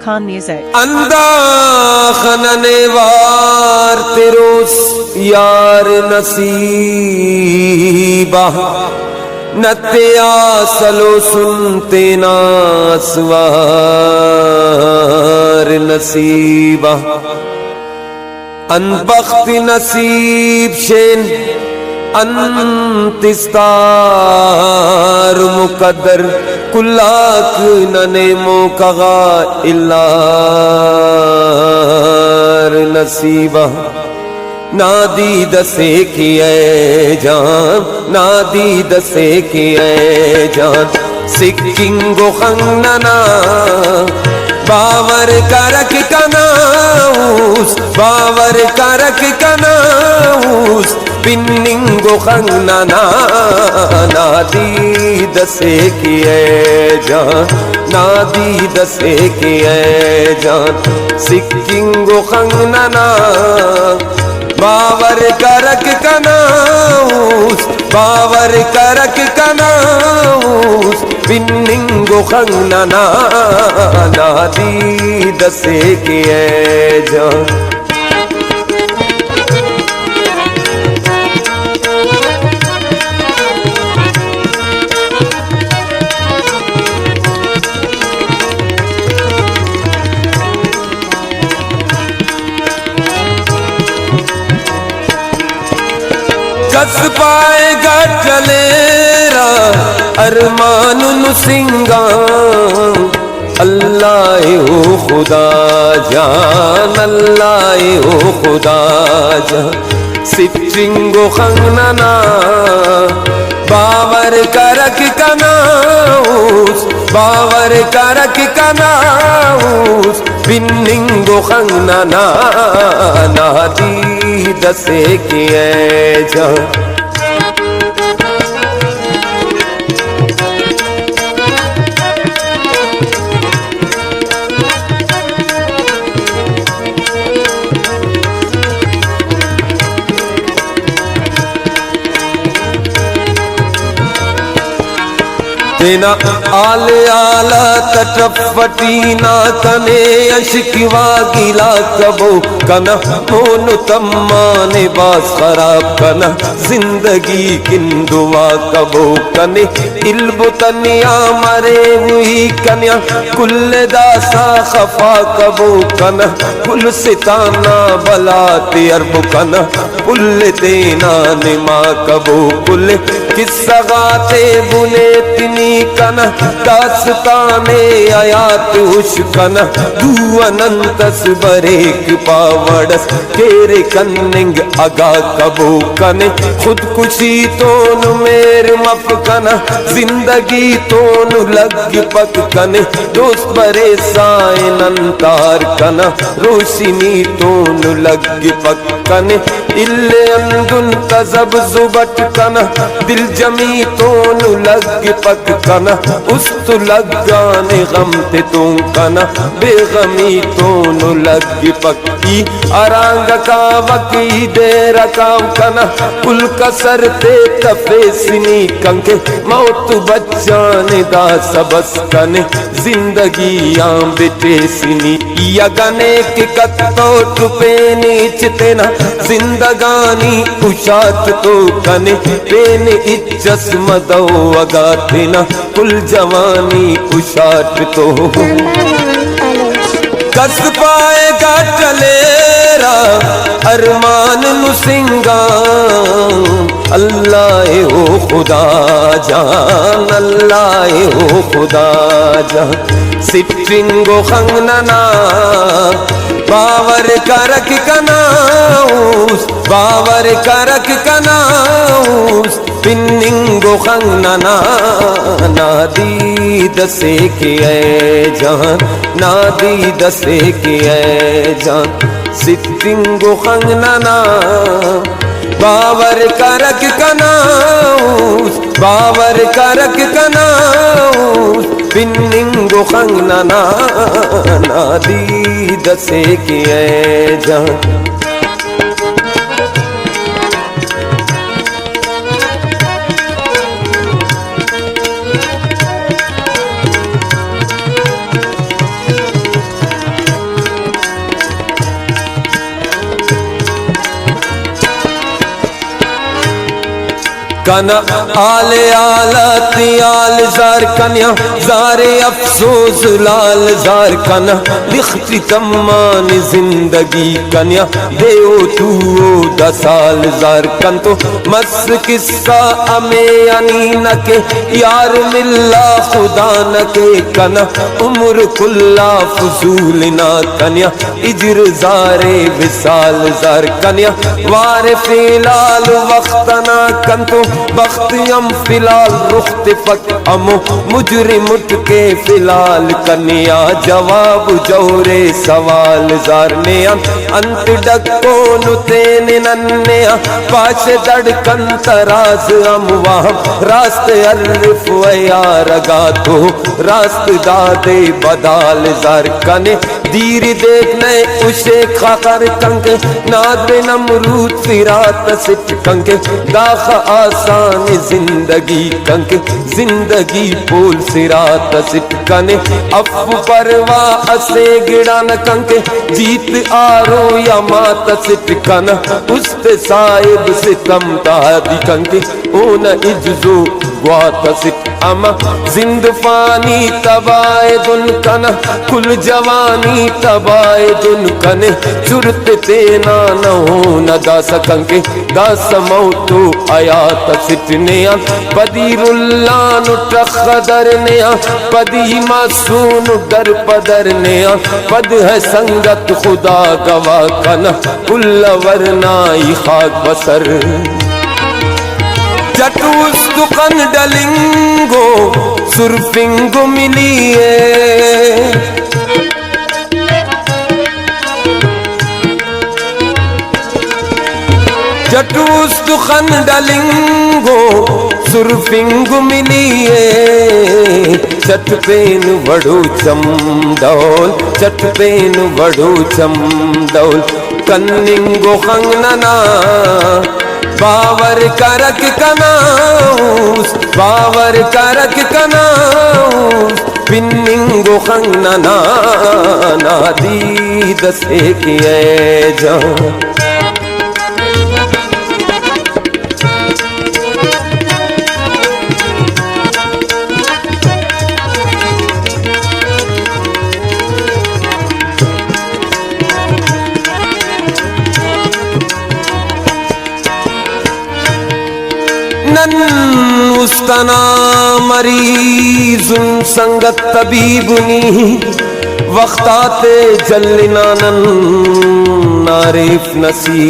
Khan Music. अंदाखनने वार तेरोस यार नसीबा नत्या सलो सुनते नासवार नसीबा अनबख्त नसीब शेन अंतिस्तार मुकद्दर कुल्लाक नने मोकगा इल्लार नसीबा नादी दसे किए जान नादी दसे किए जान सिक्किंगो खंगना बावर करक कनाऊस बावर करक कनाऊस पिन्निंगो खंगना नादी दसे किए जान नादी दसे किए जान सिक्किंगो खंगना बावर करक कनाऊस बावर करक कनाऊस पिन्निंगो खंगना नादी दसे किए जान कस पाएगा चलेरा अरमान सिंगा अल्लाह ओ खुदा जान अल्लाह ओ खुदा जान सिप्चिंगो खंगना बावर करक कनाऊस बावर करक कनाऊस पिन्निंगो खंगना नादी दसे किए जान तेना आले आला तटपटीना कने अशिकवा गिला कबो कना मोनु तम्माने बास खराब कना जिंदगी किंदुआ कबो कने इल्बु तनिया मरे हुई कन्या कुल दासा खफा कबो कना कुल सिताना बला तेरब कना कुल देना निमा कबो कुल किस्सा गाते बुने तिनी कना दास्ताने आयात उश कना दू अनंतस बरेक पावड़स तेरे कन्निंग अगा कबो कने खुदकुशी तोन मेर मफ कना जिंदगी तोन लग पक कने दोस्त बरे साए नंतार कना रोशनी तोन लग पक कने इल्ले अंदुन तजब जुबट कना दिल जमी तोन लग पक कना उस्तु लग जाने गम ते तू कना बेगमी तोन लग पक्की आरांग का वकी दे रकाम कना कुल कसर ते तफे सिनी कंके मौत बच्चाने दा सबस कने जिंदगी आम बेटे सिनी या गने के कत्तो टुपे नीच तेना जिंदगानी उशात तो कने पेन इज्जस मदो अगा तेना कुल जवानी उशात तो कस पाएगा चलेरा अरमान सिंगा अल्लाह ओ खुदा जान अल्लाह ओ खुदा जान सिट्रिंगो खंगना बावर करक कनाऊस बावर करक कनाऊस पिन्निंगो खंगना नादी दसे किए जान नादी दसे किए जान सिट्रिंगो खंगना बावर करक कनाऊस बावर करक कनाऊस पिन्निंगो खंगना नादी दसे किए जान कना आले आलत आल जार कन्या जारे अफसोस लाल जार कना लिखती तम्मान जिंदगी कन्या देओ तू 10 साल जार कन तो मस किस्सा अमे यानी न के यार मिल्ला खुदा न के कना उम्र कुल्ला फजूल ना कन्या इजर जारे विसाल जार कन्या वारे फिलाल वक्त ना कन तो वक्त हम फिलहाल रुख्त फक अमो मुजरिम उठ के फिलहाल कन्या जवाब जोरे सवाल जार ने अंत डको नुतेने नन्ने पाश दड़कन तराज हम वहाँ रास्ते अर्फ यार गा तो रास्त दादे बदाल जार कने दीर देखने उसे खाकर कंके नादरे नमरूद फिरात सिट कंके दाख आसान जिंदगी कंके जिंदगी पोल सिरात सिट कने अफ परवा असे गिड़ा न कंके जीत आरो या मात सिट कना उस्ते साहिब सितम तादी कंके ओन इज्जो ग्वात सिट अमा जिंद फानी तबाए दुन कना कुल जवानी तबाए दुन कने जुरत तेना न हो न दा सकंके दास मौतो आयात सिटने पदीरुल्ला नु टखदर ने पदी मासून डर पदर ने पद है संगत खुदा गवा कना कुल वरनाई खाक बसर चटुस्तुकन डलिंगो सुरफिंगो मिलिए चटुस्तुकन डलिंगो सुरफिंगो मिलिए चटपेन वड़ो चमडौल चटपेन वड़ो चमडौल कन्निंगो खंगनना बावर करक कनाऊस बावर करक कनाऊस पिन्निंगो खंगनना नादी दसे किए जा उस्तना मरीजुन संगत तबीबुनी वक्ताते जल्लिनानन नारिफ नसीबिनी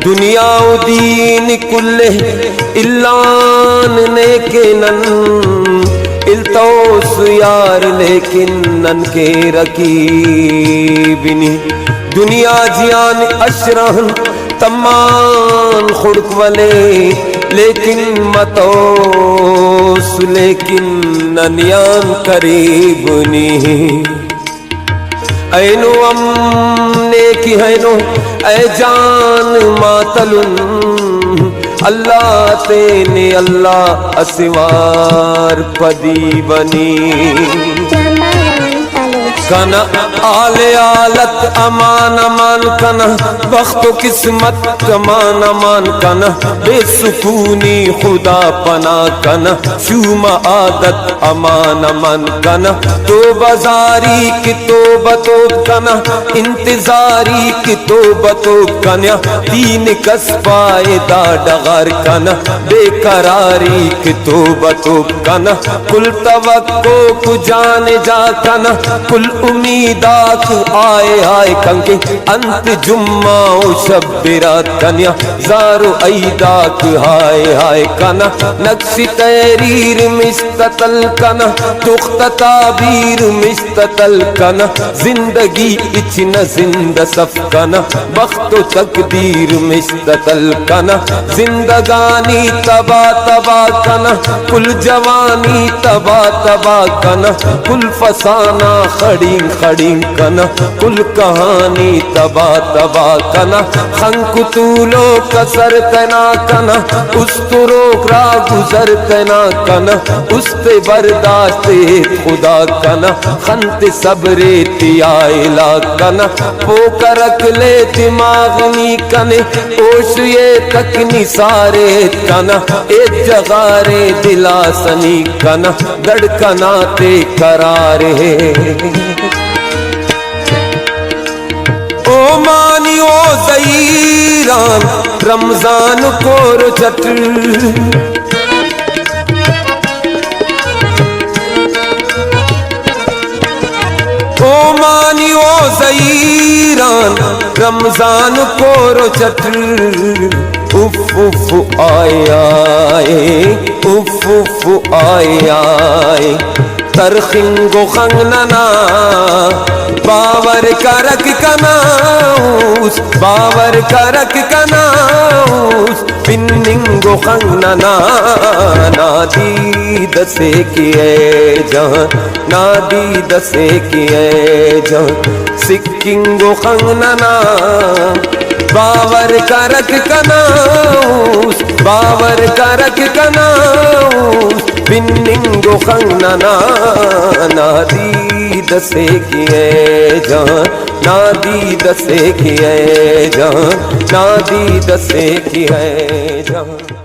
दुनिया दीन कुल्ले इल्लान ने के नन इल्तौस यार लेकिन नन के रकीबिनी दुनिया जियान अशरहन तमान खुड़क वाले लेकिन मतोस लेकिन ननियान करीबनी ऐनो अमने की हैनो ऐ जान मातलुन अल्लाह तेने अल्लाह असवार पदी बनी कना आले आलत अमान अमान कना वक्त किस्मत अमान अमान कना बेसुकूनी खुदा पना कना शुमा आदत अमान अमान कना तो बाजारी की तो बतो कना इंतजारी की तो बतो कना तीन कस पाए दा डगार कना बेकरारी की तो बतो कना कुल तवक्को को जाने जा कना कुल उम्मीदात आए आए कंके अंत जुम्मा शब्बिरात कन्या जारो ऐदाक हाय हाय कना नक्शी तहरीर मिस्ततल कना तुख्त ताबीर मिस्ततल कना जिंदगी इचना जिंद सफ कना वक्त तकदीर मिस्ततल कना जिंदगानी तबा तबा कना कुल जवानी तबा तबा कना कुल फसाना खड़ी खड़ी खड़ी कना कुल कहानी तबा तबा कना खंक तूलो कसर तना कना उस्तरो रा गुजर तना कना उस्ते बर्दाश्ते खुदा कना खंत सबरे तियाइला कना पोकरक ले दिमाग नी कने ओश ये तक निसारे कना ए जगारे दिलासनी कना धड़कनाते करारे ओ मानी ओ ज़हीरान रमजान को रुचट ओ मानी ओ ज़हीरान रमजान को रुचट उफ उफ आए आए उफ उफ आए आए तरखिंगो खंगनना बावर करक कनाऊस बावर करक कनाऊस पिन्निंगो खंगनना नादी दसे किए जहाँ नादी दसे किए जहाँ सिक्किंगो खंगनना बावर करक कनाऊस बावर करक कनाऊस पिन्निंगो खंगनना नादी दसे किए जहाँ नादी दसे किए जहाँ नादी दसे किए जहाँ।